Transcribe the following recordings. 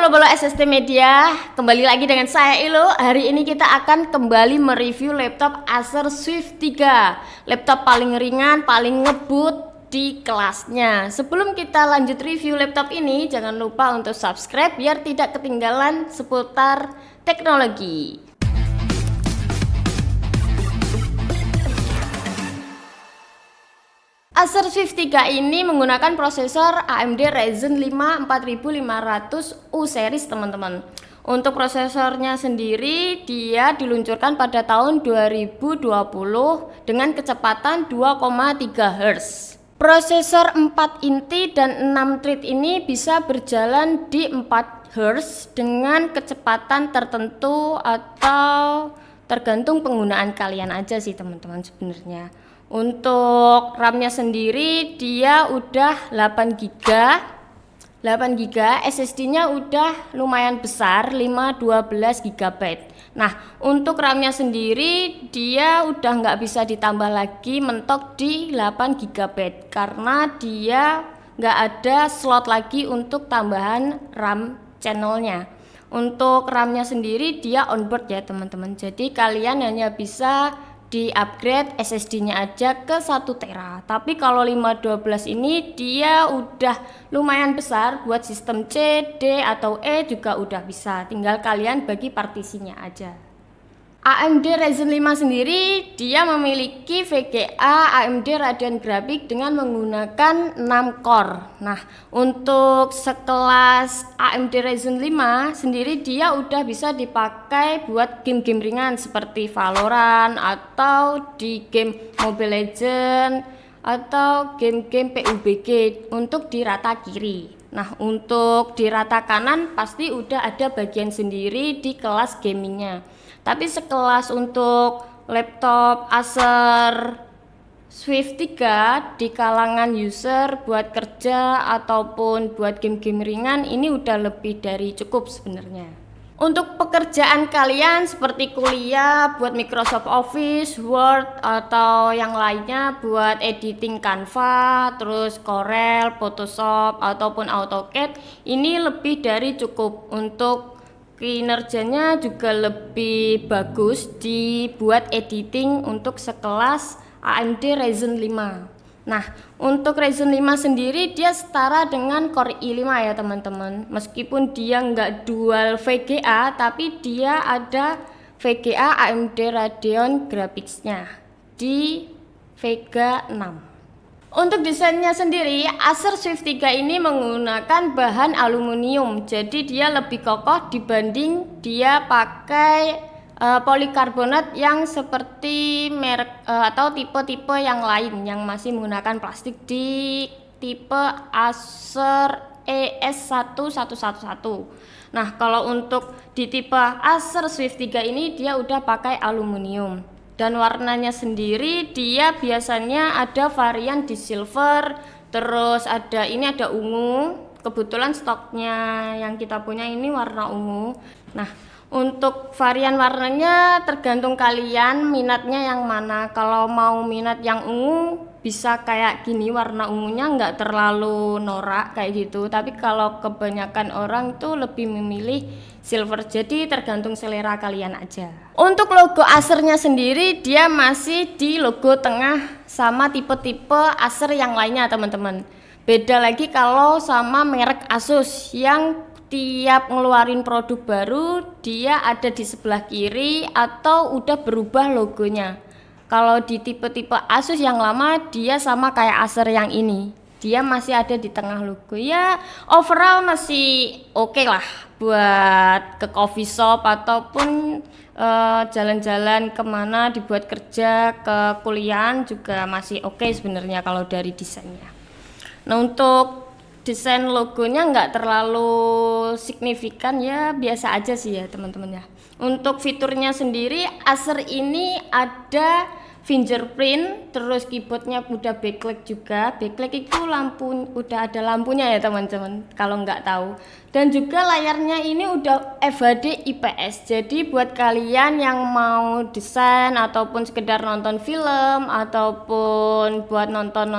bolo-bolo SST Media, kembali lagi dengan saya Ilo. Hari ini kita akan kembali mereview laptop Acer Swift 3, laptop paling ringan, paling ngebut di kelasnya. Sebelum kita lanjut review laptop ini, jangan lupa untuk subscribe biar tidak ketinggalan seputar teknologi. Acer Swift 3 ini menggunakan prosesor AMD Ryzen 5 4500U series, teman-teman. Untuk prosesornya sendiri, dia diluncurkan pada tahun 2020 dengan kecepatan 2,3 Hz. Prosesor 4 inti dan 6 thread ini bisa berjalan di 4 Hz dengan kecepatan tertentu atau tergantung penggunaan kalian aja sih, teman-teman, sebenarnya. Untuk RAM-nya sendiri dia udah 8 GB, SSD-nya udah lumayan besar 512 GB. Nah, untuk RAM-nya sendiri dia udah nggak bisa ditambah lagi mentok di 8 GB karena dia nggak ada slot lagi untuk tambahan RAM channelnya. Untuk RAM-nya sendiri dia onboard ya, teman-teman. Jadi kalian hanya bisa di upgrade SSD-nya aja ke 1 tera. Tapi kalau 512 ini dia udah lumayan besar buat sistem C, D atau E juga udah bisa. Tinggal kalian bagi partisinya aja. AMD Ryzen 5 sendiri dia memiliki VGA AMD Radeon Graphics dengan menggunakan 6 core. Nah, untuk sekelas AMD Ryzen 5 sendiri dia udah bisa dipakai buat game-game ringan seperti Valorant atau di game Mobile Legends atau game-game PUBG untuk di rata kiri. Nah, untuk di rata kanan pasti udah ada bagian sendiri di kelas gamingnya. Tapi sekelas untuk laptop Acer Swift 3 di kalangan user buat kerja ataupun buat game-game ringan ini udah lebih dari cukup sebenarnya. Untuk pekerjaan kalian seperti kuliah, buat Microsoft Office, Word atau yang lainnya buat editing Canva, terus Corel, Photoshop ataupun AutoCAD, ini lebih dari cukup. Untuk kinerjanya juga lebih bagus dibuat editing untuk sekelas AMD Ryzen 5. Nah, untuk Ryzen 5 sendiri dia setara dengan Core i5 ya, teman-teman. Meskipun dia nggak dual VGA, tapi dia ada VGA AMD Radeon Graphics-nya di Vega 6. Untuk desainnya sendiri, Acer Swift 3 ini menggunakan bahan aluminium, jadi dia lebih kokoh dibanding dia pakai polikarbonat yang seperti merek atau tipe-tipe yang lain yang masih menggunakan plastik di tipe Acer ES1111. Nah, kalau untuk di tipe Acer Swift 3 ini dia udah pakai aluminium. Dan warnanya sendiri dia biasanya ada varian di silver, terus ada ungu. Kebetulan stoknya yang kita punya ini warna ungu. Nah, untuk varian warnanya tergantung kalian minatnya yang mana. Kalau mau minat yang ungu bisa kayak gini, warna ungunya nggak terlalu norak kayak gitu. Tapi kalau kebanyakan orang itu lebih memilih silver, jadi tergantung selera kalian aja. Untuk logo Acernya sendiri dia masih di logo tengah sama tipe-tipe Acer yang lainnya, teman-teman. Beda lagi kalau sama merek Asus yang tiap ngeluarin produk baru dia ada di sebelah kiri atau udah berubah logonya. Kalau di tipe-tipe Asus yang lama dia sama kayak Acer yang ini, dia masih ada di tengah logo. Ya overall masih oke lah buat ke coffee shop ataupun jalan-jalan kemana dibuat kerja, ke kuliahan juga masih oke sebenarnya kalau dari desainnya. Nah, untuk desain logonya nggak terlalu signifikan ya, biasa aja sih ya, teman-teman ya. Untuk fiturnya sendiri Acer ini ada fingerprint, terus keyboardnya udah backlight juga. Backlight itu udah ada lampunya ya, teman-teman, kalau nggak tahu. Dan juga layarnya ini udah FHD IPS. Jadi buat kalian yang mau desain ataupun sekedar nonton film ataupun buat nonton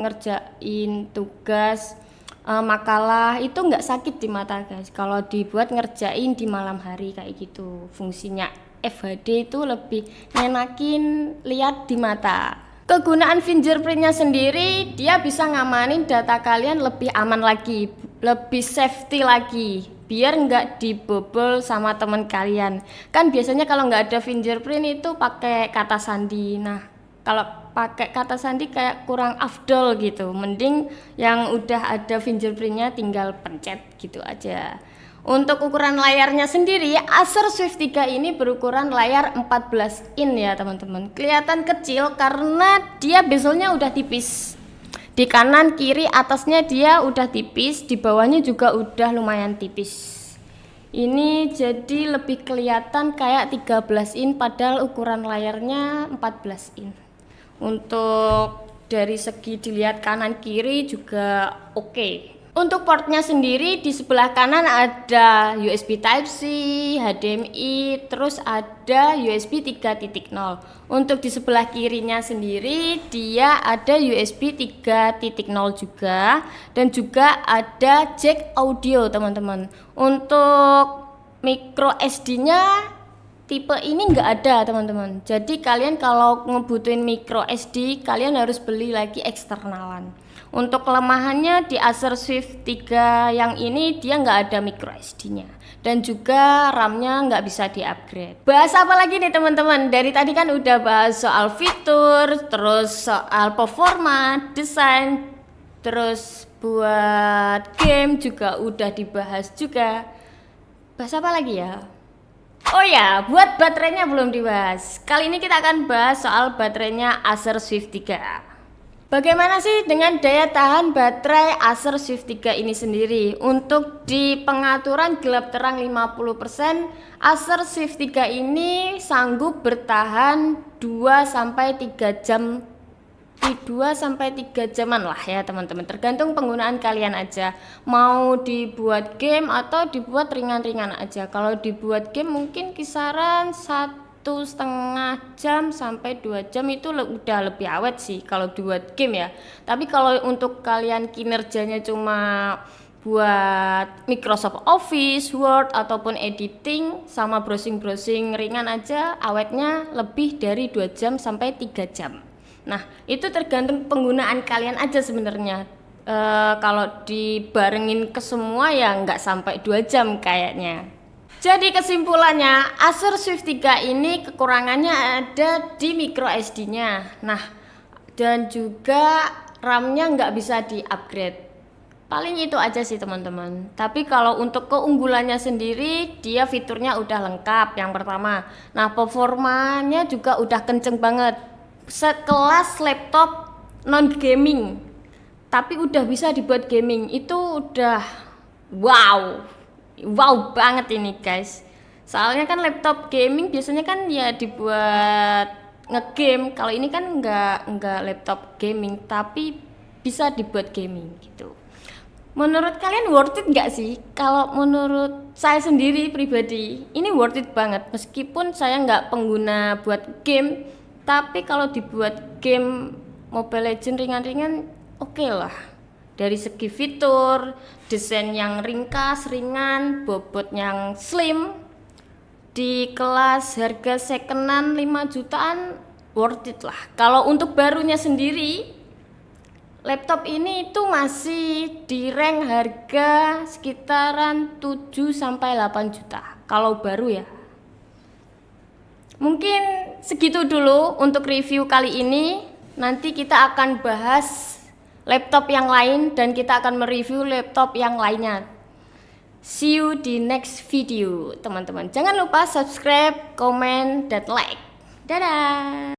ngerjain tugas makalah itu nggak sakit di mata guys kalau dibuat ngerjain di malam hari kayak gitu. Fungsinya FHD itu lebih ngenakin lihat di mata. Kegunaan fingerprintnya sendiri, dia bisa ngamanin data kalian lebih aman lagi, lebih safety lagi, biar nggak dibobol sama teman kalian. Kan biasanya kalau nggak ada fingerprint itu pakai kata sandi. Nah, kalau pakai kata sandi kayak kurang afdol gitu. Mending yang udah ada fingerprintnya tinggal pencet gitu aja. Untuk ukuran layarnya sendiri, Acer Swift 3 ini berukuran layar 14 in ya teman-teman. Kelihatan kecil karena dia bezelnya udah tipis. Di kanan, kiri, atasnya dia udah tipis, di bawahnya juga udah lumayan tipis. Ini jadi lebih kelihatan kayak 13 in padahal ukuran layarnya 14 in. Untuk dari segi dilihat kanan kiri juga oke. Untuk portnya sendiri di sebelah kanan ada USB Type-C, HDMI, terus ada USB 3.0. Untuk di sebelah kirinya sendiri dia ada USB 3.0 juga, dan juga ada jack audio teman-teman. Untuk micro SD-nya tipe ini nggak ada teman-teman. Jadi kalian kalau ngebutuhin micro SD kalian harus beli lagi eksternalan. Untuk kelemahannya di Acer Swift 3 yang ini dia nggak ada micro SD-nya, dan juga RAM-nya nggak bisa di-upgrade. Bahas apa lagi nih teman-teman? Dari tadi kan udah bahas soal fitur, terus soal performa, desain, terus buat game juga udah dibahas juga. Bahas apa lagi ya? Oh ya, buat baterainya belum dibahas. Kali ini kita akan bahas soal baterainya Acer Swift 3. Bagaimana sih dengan daya tahan baterai Acer Swift 3 ini sendiri? Untuk di pengaturan gelap terang 50%, Acer Swift 3 ini sanggup bertahan 2-3 jam. Di 2-3 jaman lah ya teman-teman, tergantung penggunaan kalian aja. Mau dibuat game atau dibuat ringan-ringan aja. Kalau dibuat game mungkin kisaran 1,5 jam sampai 2 jam itu udah lebih awet sih kalau dibuat game ya. Tapi kalau untuk kalian kinerjanya cuma buat Microsoft Office, Word ataupun editing sama browsing-browsing ringan aja, awetnya lebih dari 2 jam sampai 3 jam. Nah, itu tergantung penggunaan kalian aja sebenarnya. Kalau dibarengin ke semua ya nggak sampai 2 jam kayaknya. Jadi kesimpulannya, Acer Swift 3 ini kekurangannya ada di micro SD-nya. Nah, dan juga RAM-nya nggak bisa di-upgrade. Paling itu aja sih teman-teman. Tapi kalau untuk keunggulannya sendiri, dia fiturnya udah lengkap yang pertama. Nah, performanya juga udah kenceng banget. Sekelas laptop non gaming tapi udah bisa dibuat gaming, itu udah wow banget ini guys. Soalnya kan laptop gaming biasanya kan ya dibuat ngegame, kalau ini kan enggak laptop gaming tapi bisa dibuat gaming gitu. Menurut kalian worth it nggak sih? Kalau menurut saya sendiri pribadi ini worth it banget, meskipun saya nggak pengguna buat game. Tapi kalau dibuat game Mobile Legends ringan-ringan oke lah. Dari segi fitur, desain yang ringkas, ringan, bobot yang slim, di kelas harga secondan 5 jutaan worth it lah. Kalau untuk barunya sendiri, laptop ini itu masih di rank harga sekitaran 7-8 juta kalau baru ya. Mungkin segitu dulu untuk review kali ini. Nanti kita akan bahas laptop yang lain dan kita akan mereview laptop yang lainnya. See you di next video teman-teman. Jangan lupa subscribe, komen, dan like. Dadah.